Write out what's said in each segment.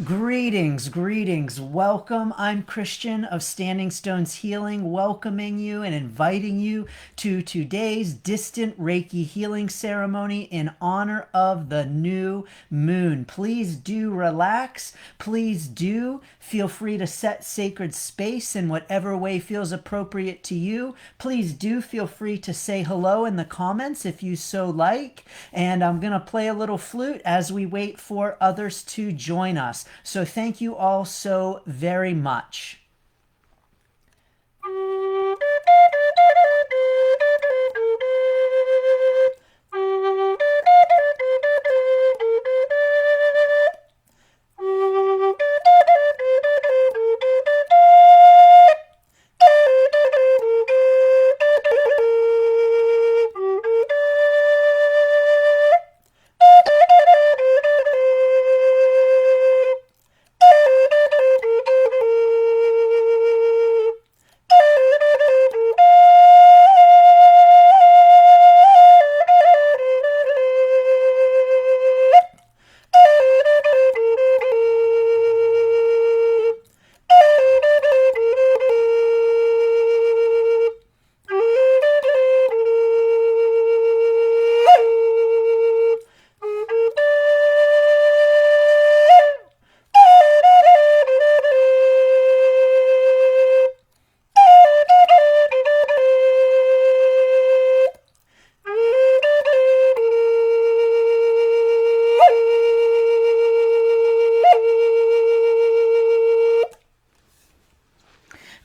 Greetings, greetings. Welcome. I'm Christian of Standing Stones Healing, welcoming you and inviting you to today's distant Reiki healing ceremony in honor of the new moon. Please do relax. Please do feel free to set sacred space in whatever way feels appropriate to you. Please do feel free to say hello in the comments if you so like. And I'm going to play a little flute as we wait for others to join us. So thank you all so very much.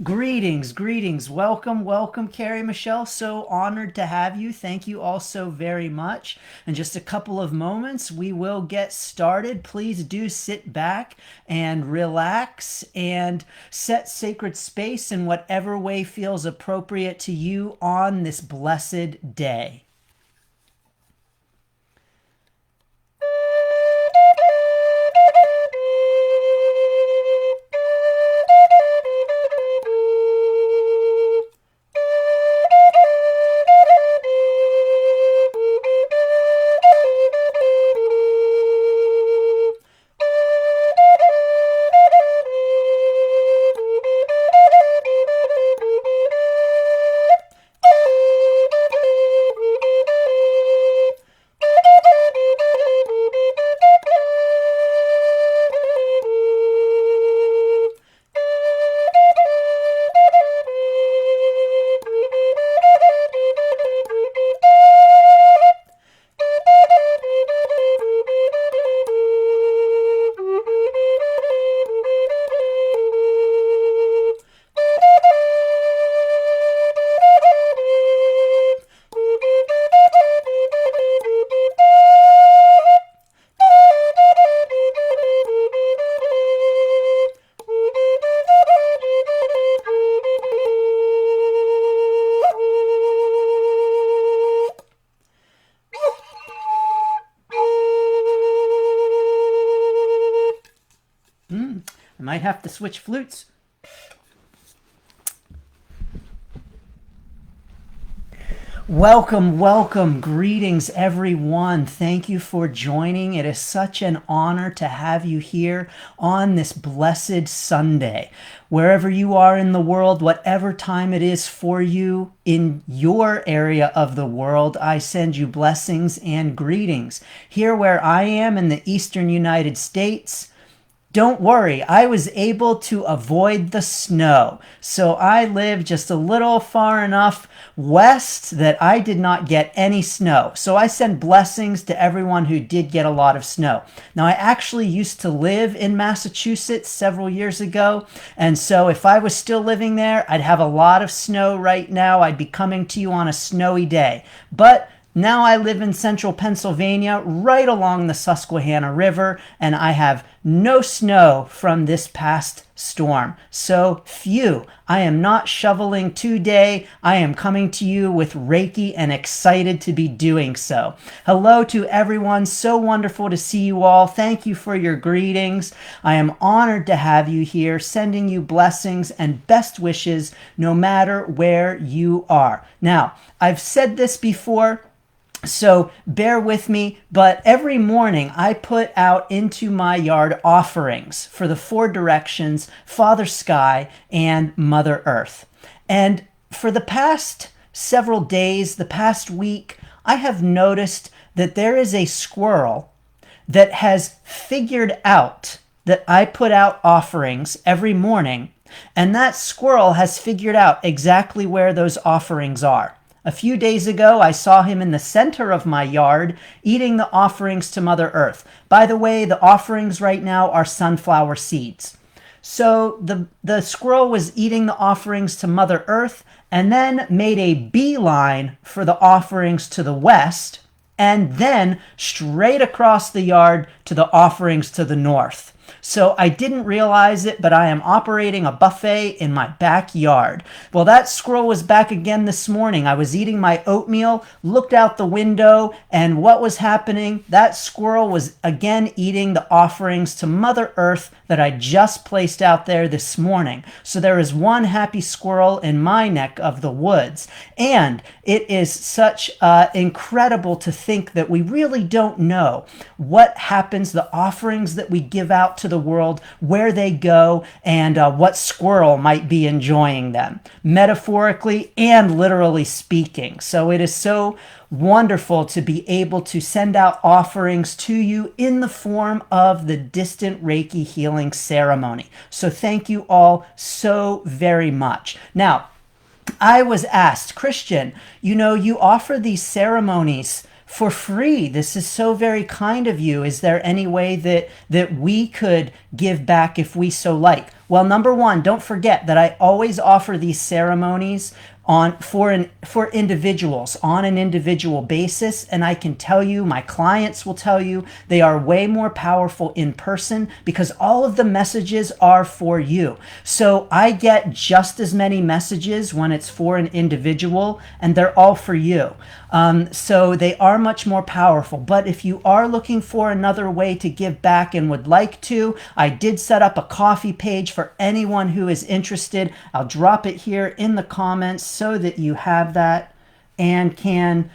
Greetings, greetings. Welcome, welcome, Carrie Michelle. So honored to have you. Thank you all so very much. In just a couple of moments, we will get started. Please do sit back and relax and set sacred space in whatever way feels appropriate to you on this blessed day. I might have to switch flutes. Welcome, welcome. Greetings, everyone. Thank you for joining. It is such an honor to have you here on this blessed Sunday. Wherever you are in the world, whatever time it is for you in your area of the world, I send you blessings and greetings. Here where I am in the eastern United States, don't worry, I was able to avoid the snow. So I live just a little far enough west that I did not get any snow. So I send blessings to everyone who did get a lot of snow. Now, I actually used to live in Massachusetts several years ago. And so if I was still living there, I'd have a lot of snow right now. I'd be coming to you on a snowy day. But now I live in central Pennsylvania, right along the Susquehanna River, and I have no snow from this past storm. So phew, I am not shoveling today. I am coming to you with Reiki and excited to be doing so. Hello to everyone. So wonderful to see you all. Thank you for your greetings. I am honored to have you here, sending you blessings and best wishes no matter where you are. Now, I've said this before, So bear with me, but every morning I put out into my yard offerings for the four directions, Father Sky, and Mother Earth. And for the past several days, the past week, I have noticed that there is a squirrel that has figured out that I put out offerings every morning, and that squirrel has figured out exactly where those offerings are. A few days ago, I saw him in the center of my yard eating the offerings to Mother Earth. By the way, the offerings right now are sunflower seeds. So the squirrel was eating the offerings to Mother Earth and then made a beeline for the offerings to the west and then straight across the yard to the offerings to the north. So I didn't realize it, but I am operating a buffet in my backyard. Well, that squirrel was back again this morning. I was eating my oatmeal, looked out the window, and what was happening? That squirrel was again eating the offerings to Mother Earth that I just placed out there this morning. So there is one happy squirrel in my neck of the woods. And it is such incredible to think that we really don't know what happens, the offerings that we give out to the world, where they go, and what squirrel might be enjoying them, metaphorically and literally speaking. So it is so wonderful to be able to send out offerings to you in the form of the distant Reiki healing ceremony. So thank you all so very much. Now, I was asked, Christian, you offer these ceremonies for free. This is so very kind of you. Is there any way that we could give back if we so like? Well, number one, don't forget that I always offer these ceremonies for individuals on an individual basis, and I can tell you, my clients will tell you, they are way more powerful in person because all of the messages are for you. So I get just as many messages when it's for an individual, and they're all for you. So they are much more powerful. But if you are looking for another way to give back and would like to, I did set up a coffee page for anyone who is interested. I'll drop it here in the comments so that you have that and can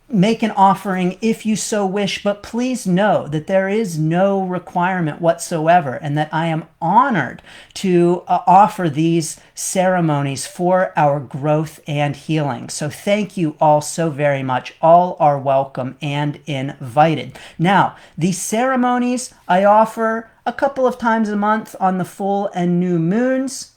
make an offering if you so wish. But please know that there is no requirement whatsoever and that I am honored to offer these ceremonies for our growth and healing. So thank you all so very much. All are welcome and invited. Now, these ceremonies I offer a couple of times a month on the full and new moons.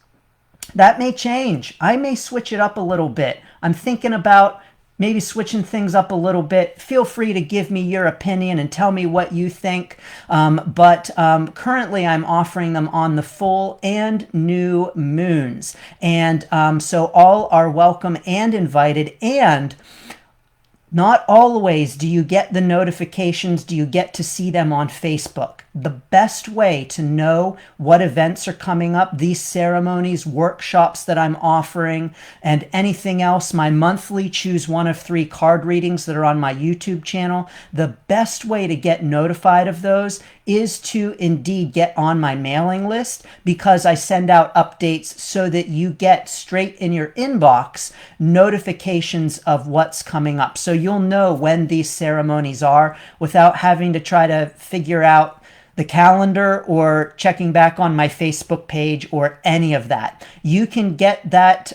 That may change. I may switch it up a little bit. I'm thinking about maybe switching things up a little bit. Feel free to give me your opinion and tell me what you think. But currently I'm offering them on the full and new moons. And so all are welcome and invited. And not always do you get the notifications, do you get to see them on Facebook. The best way to know what events are coming up, these ceremonies, workshops that I'm offering, and anything else, my monthly choose one of 3 card readings that are on my YouTube channel, the best way to get notified of those is to indeed get on my mailing list, because I send out updates so that you get straight in your inbox notifications of what's coming up. So you'll know when these ceremonies are without having to try to figure out the calendar or checking back on my Facebook page or any of that. You can get that,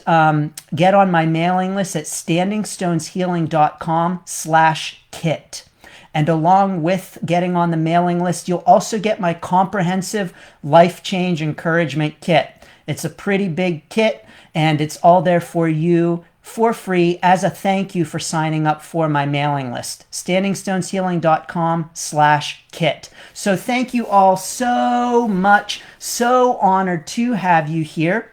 get on my mailing list at standingstoneshealing.com/kit. And along with getting on the mailing list, you'll also get my comprehensive life change encouragement kit. It's a pretty big kit, and it's all there for you for free as a thank you for signing up for my mailing list. standingstoneshealing.com/kit. So thank you all so much. So honored to have you here.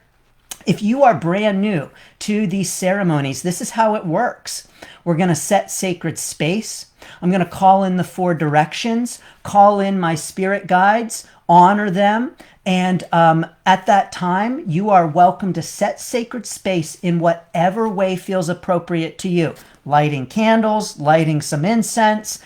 If you are brand new to these ceremonies, this is how it works. We're going to set sacred space. I'm going to call in the 4 directions, call in my spirit guides, honor them. And at that time, you are welcome to set sacred space in whatever way feels appropriate to you. Lighting candles, lighting some incense,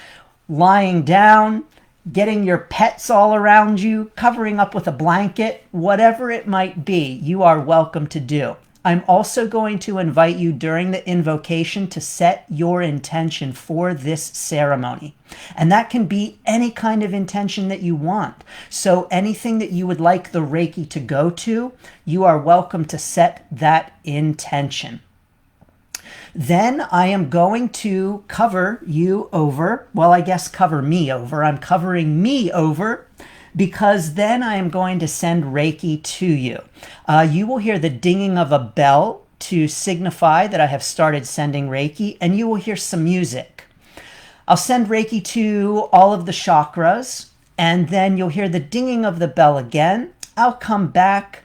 lying down, getting your pets all around you, covering up with a blanket, whatever it might be, you are welcome to do. I'm also going to invite you during the invocation to set your intention for this ceremony. And that can be any kind of intention that you want. So anything that you would like the Reiki to go to, you are welcome to set that intention. Then I am going to cover you over. Well, I guess cover me over. I'm covering me over because then I am going to send Reiki to you. You will hear the dinging of a bell to signify that I have started sending Reiki, and you will hear some music. I'll send Reiki to all of the chakras, and then you'll hear the dinging of the bell again. I'll come back,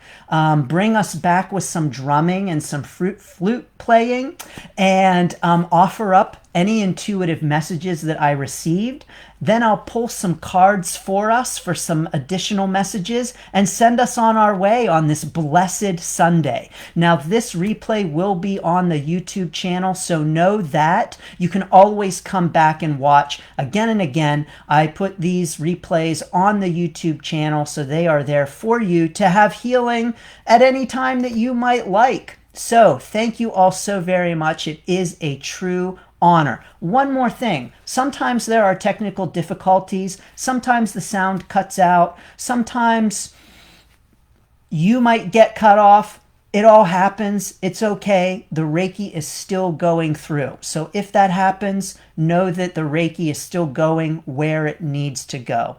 bring us back with some drumming and some flute playing, and offer up any intuitive messages that I received. Then I'll pull some cards for us for some additional messages and send us on our way on this blessed Sunday. Now, this replay will be on the YouTube channel, so know that you can always come back and watch again and again. I put these replays on the YouTube channel, so they are there for you to have healing at any time that you might like. So thank you all so very much. It is a true honor. One more thing. Sometimes there are technical difficulties. Sometimes the sound cuts out. Sometimes you might get cut off. It all happens. It's okay. The Reiki is still going through. So if that happens, know that the Reiki is still going where it needs to go.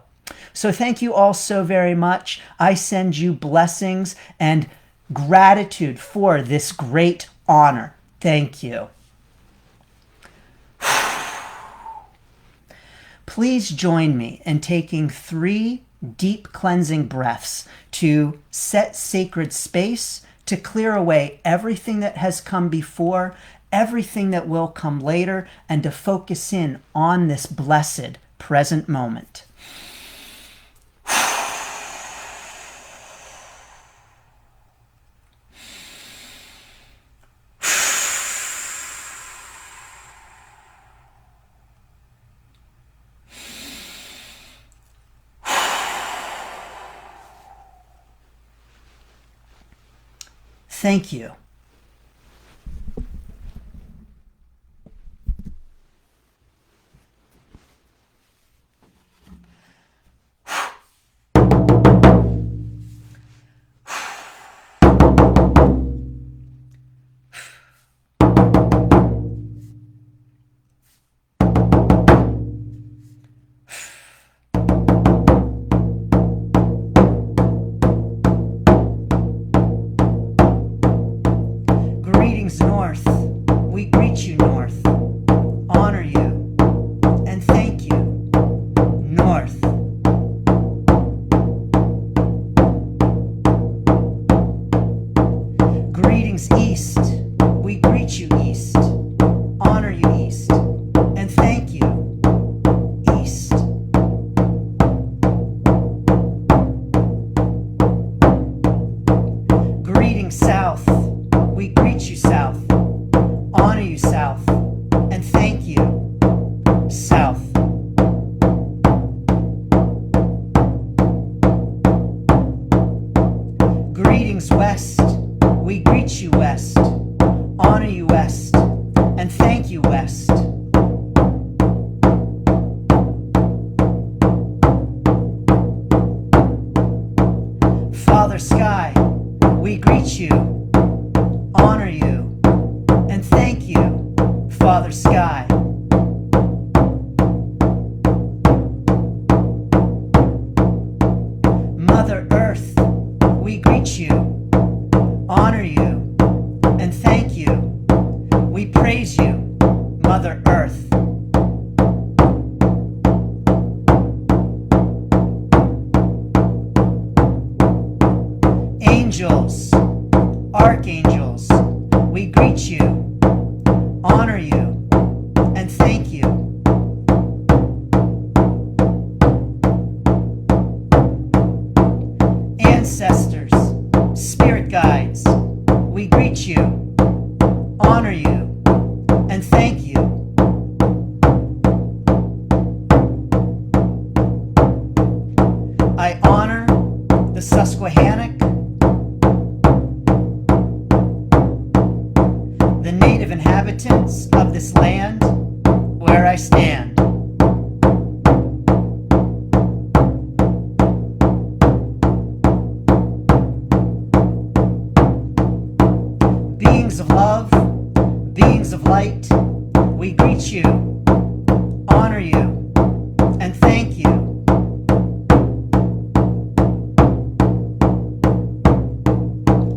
So thank you all so very much. I send you blessings and gratitude for this great honor. Thank you. Please join me in taking 3 deep cleansing breaths to set sacred space, to clear away everything that has come before, everything that will come later, and to focus in on this blessed present moment. Thank you. North, we greet you, North, honor you, and thank you, North. Greetings, East, we greet you, East, honor you, East, and thank you, East. Greetings, South, we greet you, South, honor you, South, and thank you, South. Greetings, West, we greet you, West, honor you, West, and thank you, West. Father Sky, we greet you, honor you, and thank you, Father Sky. Mother Earth, we greet you, honor you, and thank you. We praise you, Mother Earth. Angels, archangels, we greet you, honor you, and thank you. Ancestors, spirit guides, we greet you, honor you, and thank you. I honor the Susquehannock, inhabitants of this land where I stand. Beings of love, beings of light, we greet you, honor you, and thank you.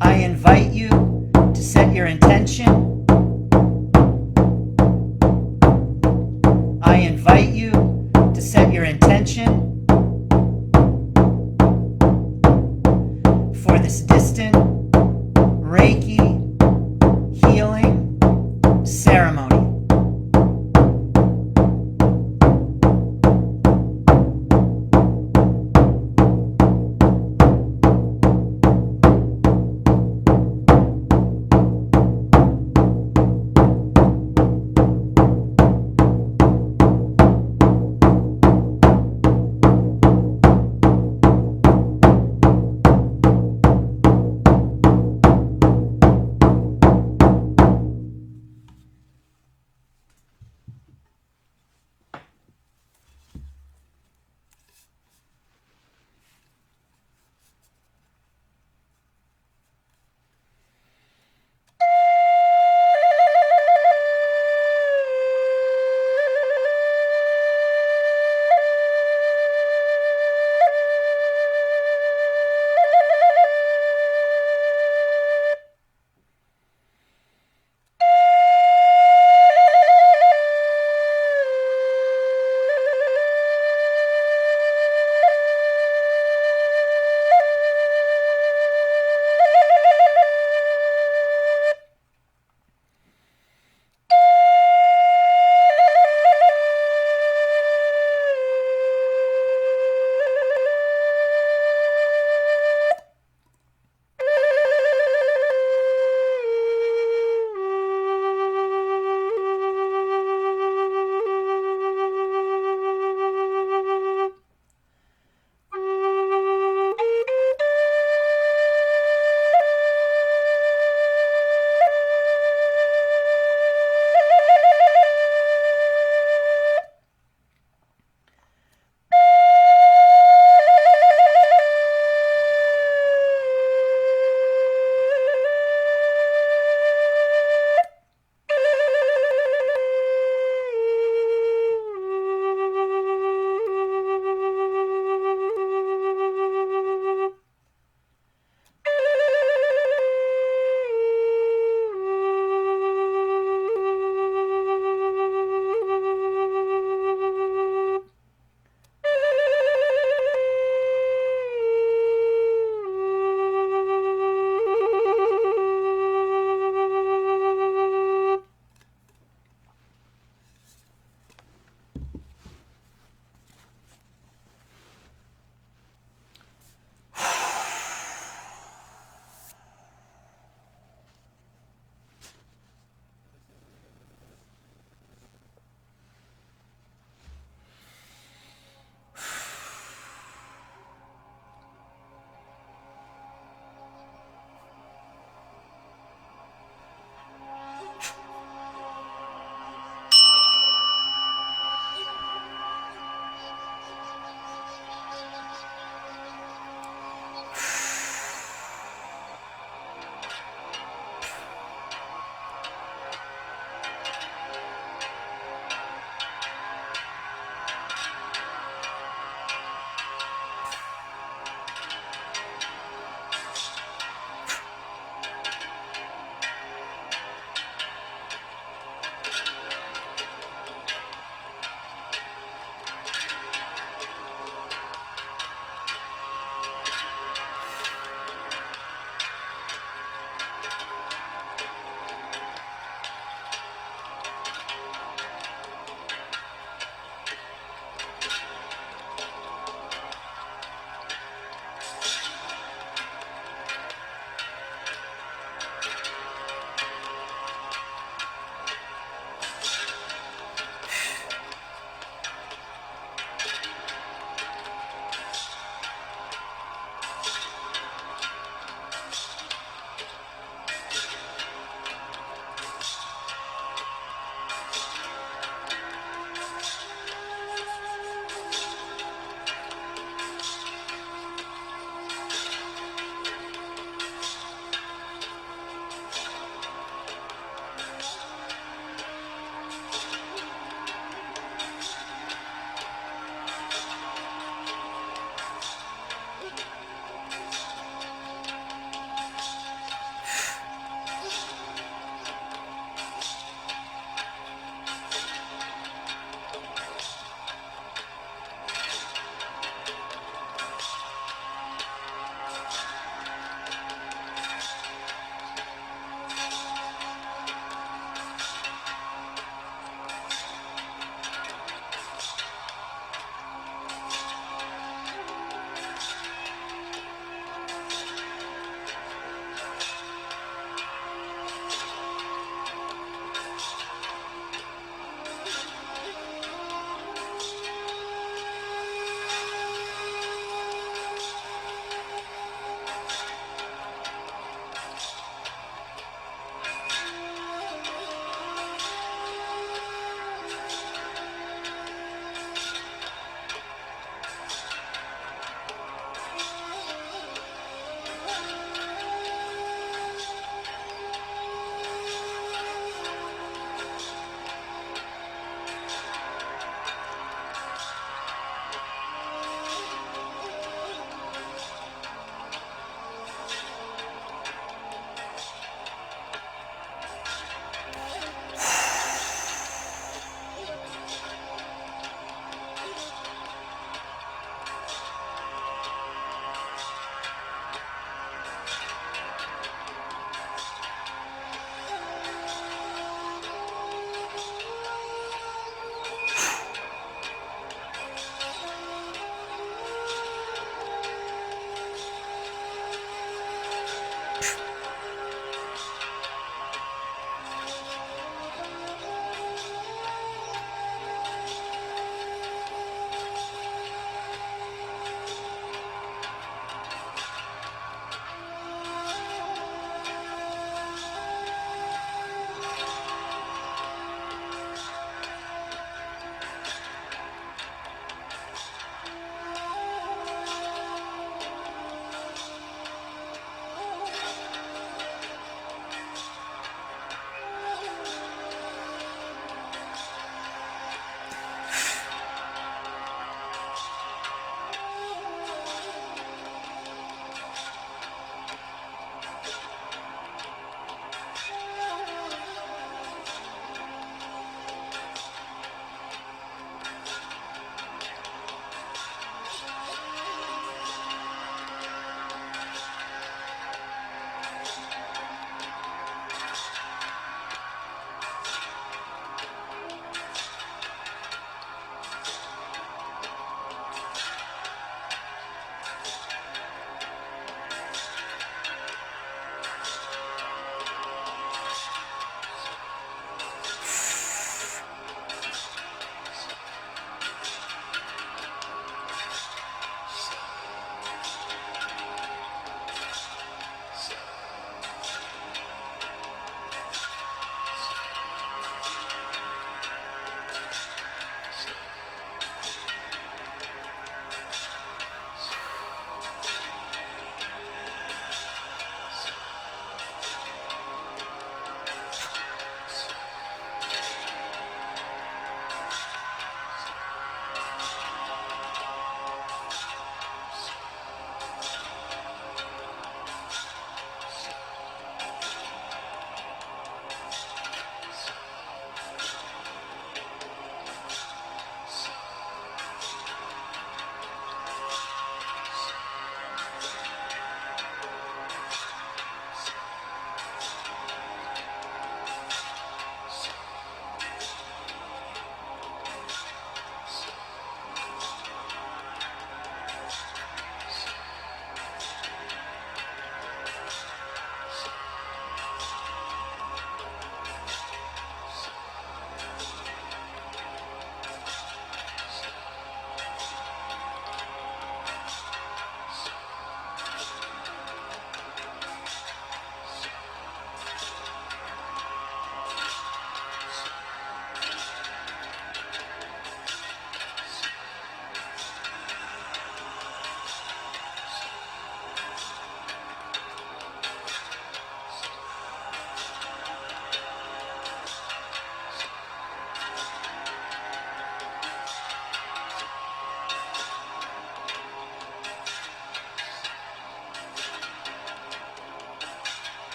I invite you to set your intention. I invite you to set your intention for this distant Reiki healing ceremony.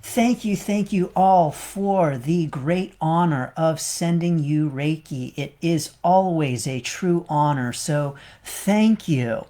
Thank you all for the great honor of sending you Reiki. It is always a true honor, so thank you.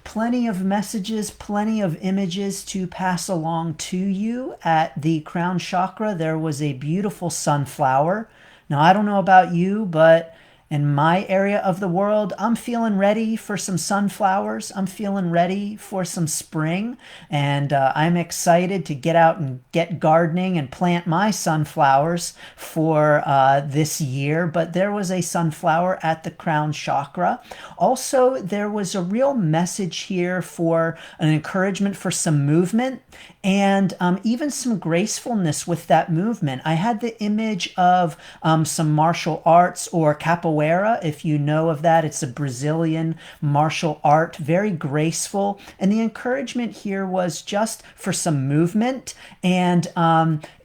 Plenty of messages, plenty of images to pass along to you. At the crown chakra, there was a beautiful sunflower. Now, I don't know about you, but in my area of the world, I'm feeling ready for some sunflowers. I'm feeling ready for some spring. And I'm excited to get out and get gardening and plant my sunflowers for this year. But there was a sunflower at the crown chakra. Also, there was a real message here for an encouragement for some movement and even some gracefulness with that movement. I had the image of some martial arts or capoeira. If you know of that, it's a Brazilian martial art, very graceful. And the encouragement here was just for some movement and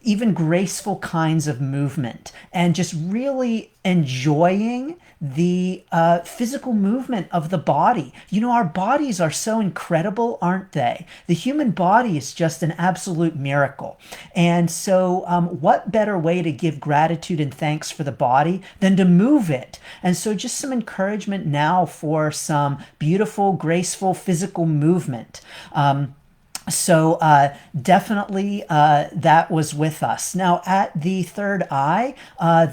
even graceful kinds of movement and just really enjoying the physical movement of the body. You know, our bodies are so incredible, aren't they? The human body is just an absolute miracle. And so what better way to give gratitude and thanks for the body than to move it? And so just some encouragement now for some beautiful, graceful physical movement. So definitely that was with us. Now at the third eye,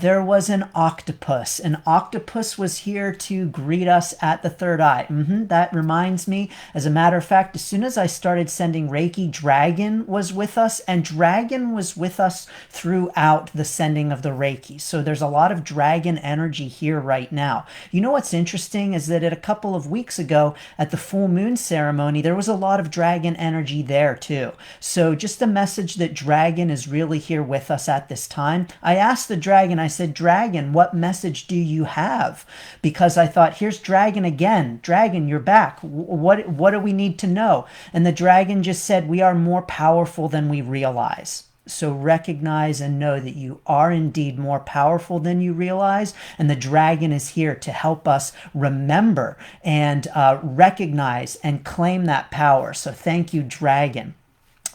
there was an octopus. An octopus was here to greet us at the third eye. That reminds me, as a matter of fact, as soon as I started sending Reiki, Dragon was with us, and Dragon was with us throughout the sending of the Reiki. So there's a lot of dragon energy here right now. You know what's interesting is that a couple of weeks ago at the full moon ceremony, there was a lot of dragon energy there too. So just a message that Dragon is really here with us at this time. I asked the Dragon, I said, Dragon, what message do you have? Because I thought, here's Dragon again. Dragon, you're back. What do we need to know? And the Dragon just said, we are more powerful than we realize. So recognize and know that you are indeed more powerful than you realize. And the Dragon is here to help us remember and recognize and claim that power. So thank you, Dragon.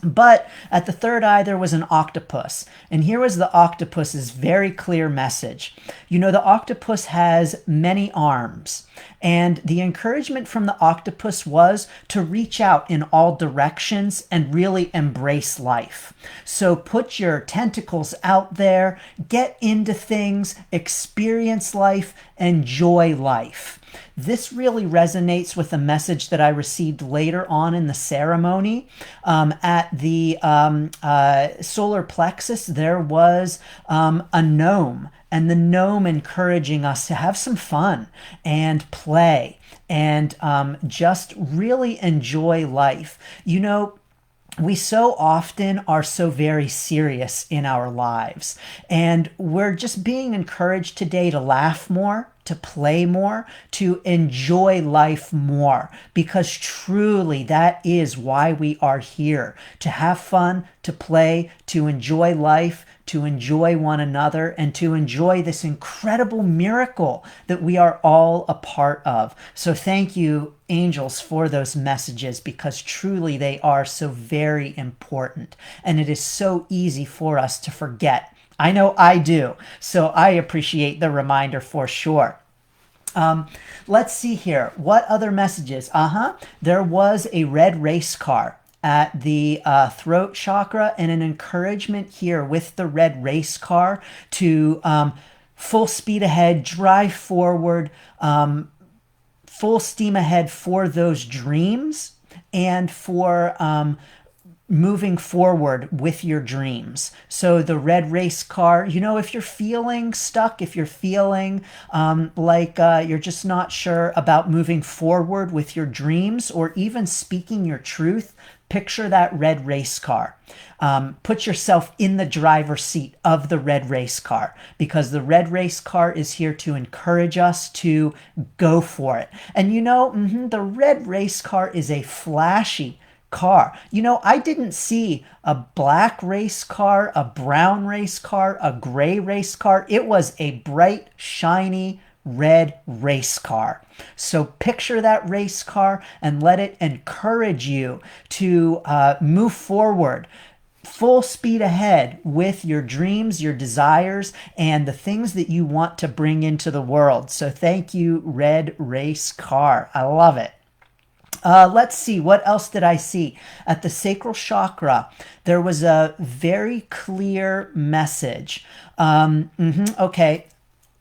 But at the third eye, there was an octopus. And here was the octopus's very clear message. You know, the octopus has many arms. And the encouragement from the octopus was to reach out in all directions and really embrace life. So put your tentacles out there, get into things, experience life, enjoy life. This really resonates with a message that I received later on in the ceremony. At the solar plexus, there was a gnome, and the gnome encouraging us to have some fun and play and just really enjoy life. You know, we so often are so very serious in our lives, and we're just being encouraged today to laugh more, to play more, to enjoy life more, because truly that is why we are here, to have fun, to play, to enjoy life, to enjoy one another, and to enjoy this incredible miracle that we are all a part of. So thank you, angels, for those messages, because truly they are so very important. And it is so easy for us to forget. I know I do. So I appreciate the reminder for sure. Let's see here. What other messages? There was a red race car at the throat chakra, and an encouragement here with the red race car to full speed ahead, drive forward, full steam ahead for those dreams and for moving forward with your dreams. So the red race car, you know, if you're feeling stuck, if you're feeling like you're just not sure about moving forward with your dreams or even speaking your truth, picture that red race car. Put yourself in the driver's seat of the red race car, because the red race car is here to encourage us to go for it. And you know, the red race car is a flashy car. You know, I didn't see a black race car, a brown race car, a gray race car. It was a bright, shiny red race car. So picture that race car and let it encourage you to move forward. full speed ahead with your dreams, your desires, and the things that you want to bring into the world. So thank you, Red Race Car. I love it. Let's see, what else did I see? At the sacral chakra, there was a very clear message. Okay,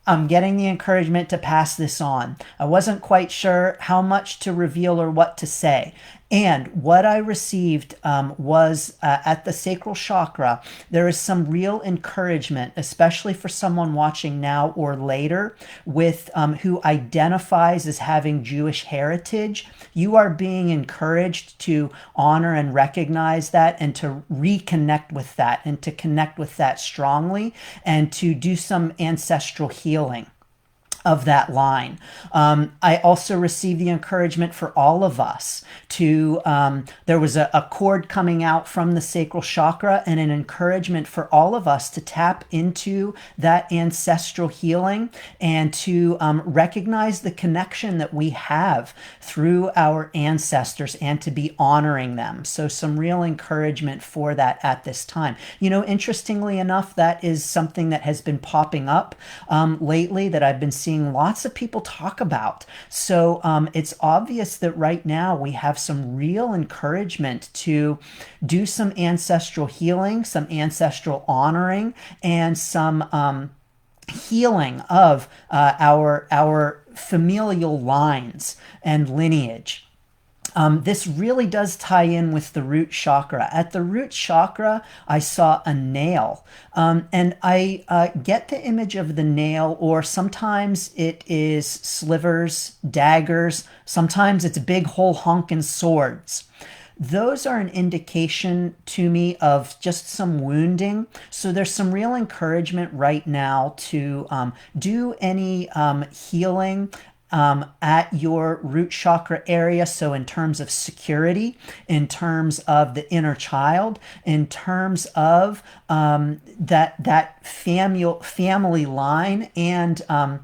I'm getting the encouragement to pass this on. I wasn't quite sure how much to reveal or what to say. And what I received was at the sacral chakra, there is some real encouragement, especially for someone watching now or later with who identifies as having Jewish heritage. You are being encouraged to honor and recognize that and to reconnect with that and to connect with that strongly and to do some ancestral healing of that line. I also received the encouragement for all of us to, there was a cord coming out from the sacral chakra and an encouragement for all of us to tap into that ancestral healing and to recognize the connection that we have through our ancestors and to be honoring them. So some real encouragement for that at this time. You know, interestingly enough, that is something that has been popping up lately that I've been seeing lots of people talk about. So it's obvious that right now we have some real encouragement to do some ancestral healing, some ancestral honoring, and some healing of our familial lines and lineage. This really does tie in with the root chakra. At the root chakra, I saw a nail. And I get the image of the nail, or sometimes it is slivers, daggers, sometimes it's big whole honkin' swords. Those are an indication to me of just some wounding. So there's some real encouragement right now to do any healing at your root chakra area. So in terms of security, in terms of the inner child, in terms of that family line, and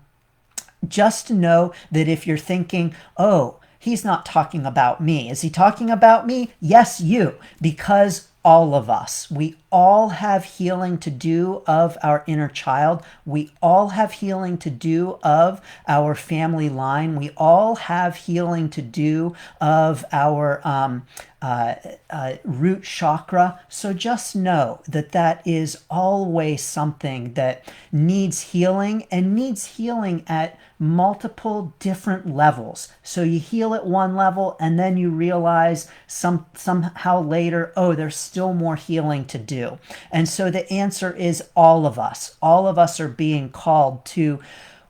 just know that if you're thinking, oh, he's not talking about me. Is he talking about me? Yes, you, because all of us, we all have healing to do of our inner child. We all have healing to do of our family line. We all have healing to do of our root chakra. So just know that that is always something that needs healing, and needs healing at multiple different levels. So you heal at one level and then you realize somehow later, oh, there's still more healing to do. And so the answer is all of us. All of us are being called to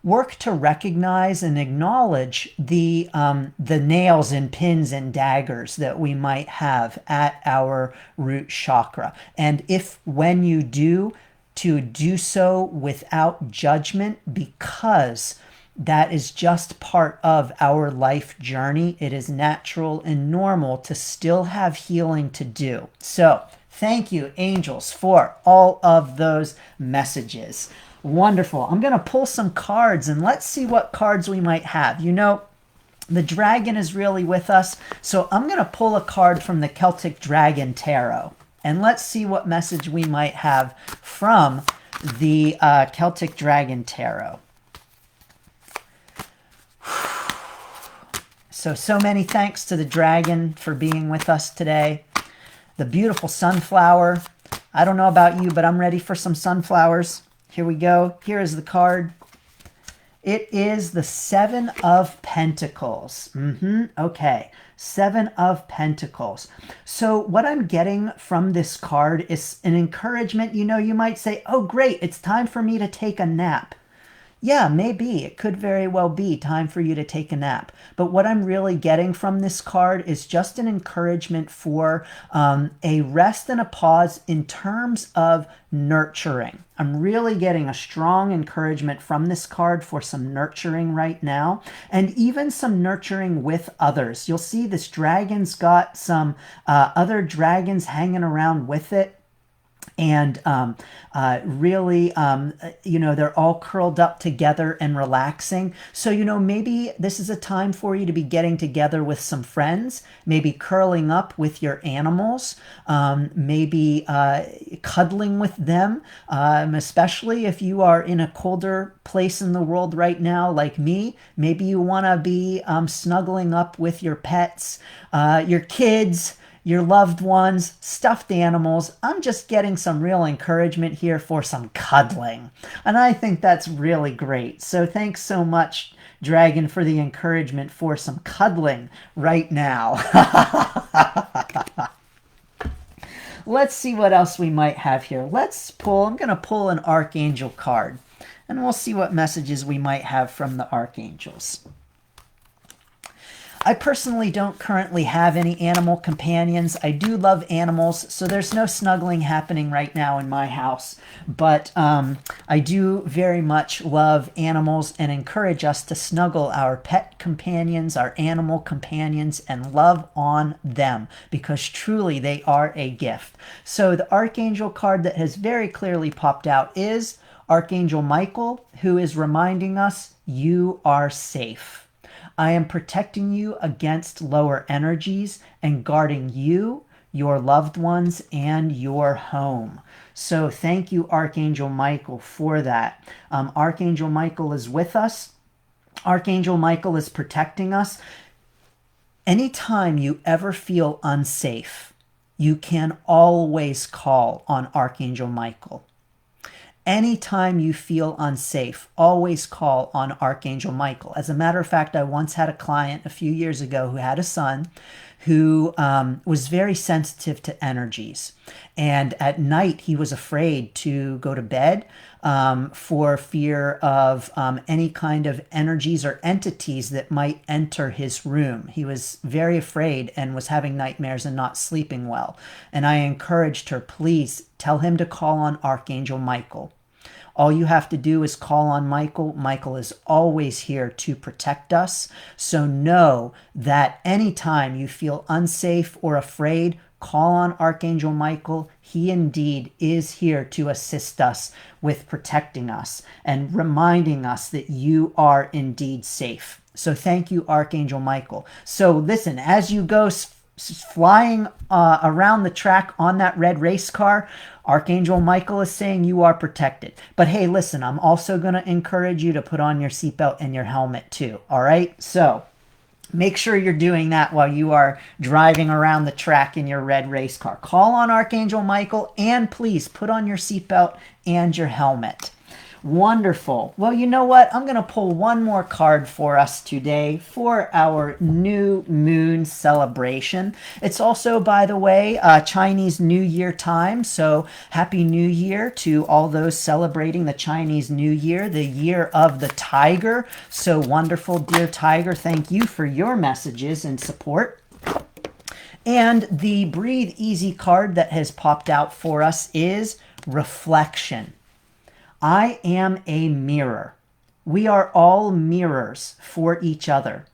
work to recognize and acknowledge the nails and pins and daggers that we might have at our root chakra. And when you do, to do so without judgment, because that is just part of our life journey. It is natural and normal to still have healing to do. So thank you, angels, for all of those messages. Wonderful. I'm going to pull some cards and let's see what cards we might have. You know, the dragon is really with us. So I'm going to pull a card from the Celtic Dragon Tarot. And let's see what message we might have from the Celtic Dragon Tarot. So many thanks to the dragon for being with us today. The beautiful sunflower. I don't know about you, but I'm ready for some sunflowers. Here we go. Here is the card. It is the Seven of Pentacles. Okay. Seven of Pentacles. So what I'm getting from this card is an encouragement. You know, you might say, oh, great, it's time for me to take a nap. Yeah, maybe. It could very well be time for you to take a nap. But what I'm really getting from this card is just an encouragement for a rest and a pause in terms of nurturing. I'm really getting a strong encouragement from this card for some nurturing right now, and even some nurturing with others. You'll see this dragon's got some other dragons hanging around with it. And really, they're all curled up together and relaxing. So, maybe this is a time for you to be getting together with some friends, maybe curling up with your animals, maybe cuddling with them, especially if you are in a colder place in the world right now, like me. Maybe you want to be snuggling up with your pets, your kids, your loved ones, stuffed animals. I'm just getting some real encouragement here for some cuddling. And I think that's really great. So thanks so much, Dragon, for the encouragement for some cuddling right now. Let's see what else we might have here. I'm going to pull an Archangel card, and we'll see what messages we might have from the Archangels. I personally don't currently have any animal companions. I do love animals, so there's no snuggling happening right now in my house. But I do very much love animals and encourage us to snuggle our pet companions, our animal companions, and love on them, because truly they are a gift. So the Archangel card that has very clearly popped out is Archangel Michael, who is reminding us you are safe. I am protecting you against lower energies and guarding you, your loved ones, and your home. So thank you, Archangel Michael, for that. Archangel Michael is with us. Archangel Michael is protecting us. Anytime you ever feel unsafe, you can always call on Archangel Michael. Anytime you feel unsafe, always call on Archangel Michael. As a matter of fact, I once had a client a few years ago who had a son who was very sensitive to energies. And at night, he was afraid to go to bed for fear of any kind of energies or entities that might enter his room. He was very afraid and was having nightmares and not sleeping well. And I encouraged her, please tell him to call on Archangel Michael. All you have to do is call on Michael. Michael is always here to protect us. So know that anytime you feel unsafe or afraid, call on Archangel Michael. He indeed is here to assist us with protecting us and reminding us that you are indeed safe. So thank you, Archangel Michael. So listen, as you go flying around the track on that red race car, Archangel Michael is saying you are protected. But hey, listen, I'm also going to encourage you to put on your seatbelt and your helmet too. All right? So make sure you're doing that while you are driving around the track in your red race car. Call on Archangel Michael, and please put on your seatbelt and your helmet. Wonderful. Well, you know what? I'm going to pull one more card for us today for our new moon celebration. It's also, by the way, Chinese New Year time. So Happy New Year to all those celebrating the Chinese New Year, the year of the tiger. So wonderful, dear tiger. Thank you for your messages and support. And the Breathe Easy card that has popped out for us is Reflection. I am a mirror. We are all mirrors for each other,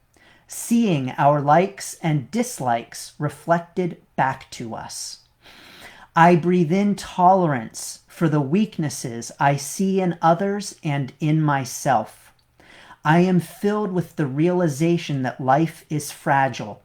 seeing our likes and dislikes reflected back to us. I breathe in tolerance for the weaknesses I see in others and in myself. I am filled with the realization that life is fragile.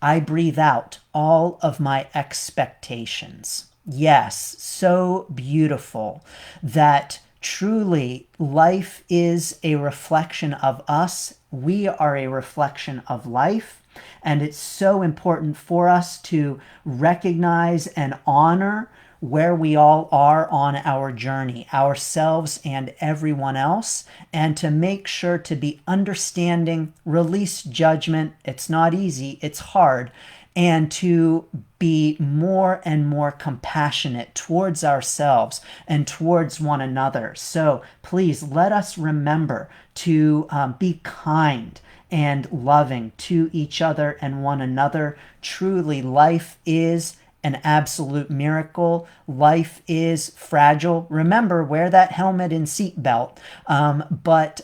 I breathe out all of my expectations. Yes, so beautiful that truly, life is a reflection of us. We are a reflection of life. And it's so important for us to recognize and honor where we all are on our journey, ourselves and everyone else, and to make sure to be understanding, release judgment. It's not easy, it's hard. And to be more and more compassionate towards ourselves and towards one another. So please let us remember to be kind and loving to each other and one another. Truly, life is an absolute miracle. Life is fragile. Remember, wear that helmet and seatbelt. But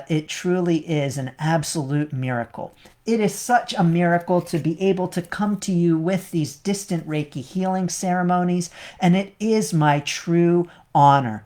it truly is an absolute miracle. It is such a miracle to be able to come to you with these distant Reiki healing ceremonies, and it is my true honor.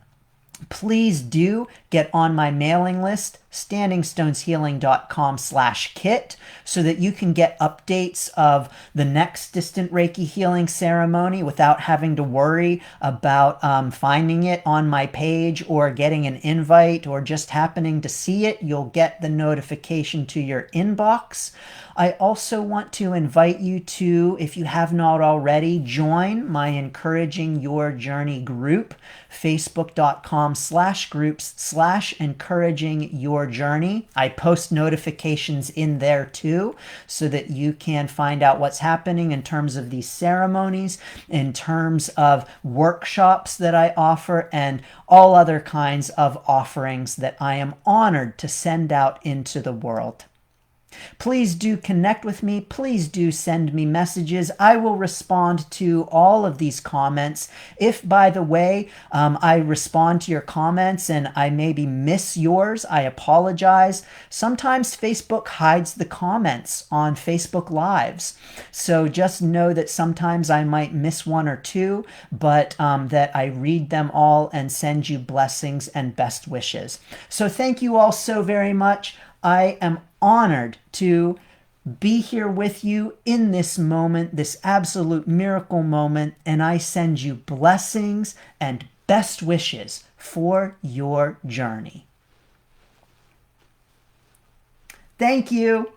Please do get on my mailing list, standingstoneshealing.com/kit, so that you can get updates of the next distant Reiki healing ceremony without having to worry about finding it on my page or getting an invite or just happening to see it. You'll get the notification to your inbox. I also want to invite you to, if you have not already, join my Encouraging Your Journey group, facebook.com/groups/encouraging your journey. I post notifications in there too, so that you can find out what's happening in terms of these ceremonies, in terms of workshops that I offer, and all other kinds of offerings that I am honored to send out into the world. Please do connect with me. Please do send me messages. I will respond to all of these comments. If, by the way, I respond to your comments and I maybe miss yours, I apologize. Sometimes Facebook hides the comments on Facebook Lives. So just know that sometimes I might miss one or two, but that I read them all and send you blessings and best wishes. So thank you all so very much. I am honored to be here with you in this moment, this absolute miracle moment, and I send you blessings and best wishes for your journey. Thank you.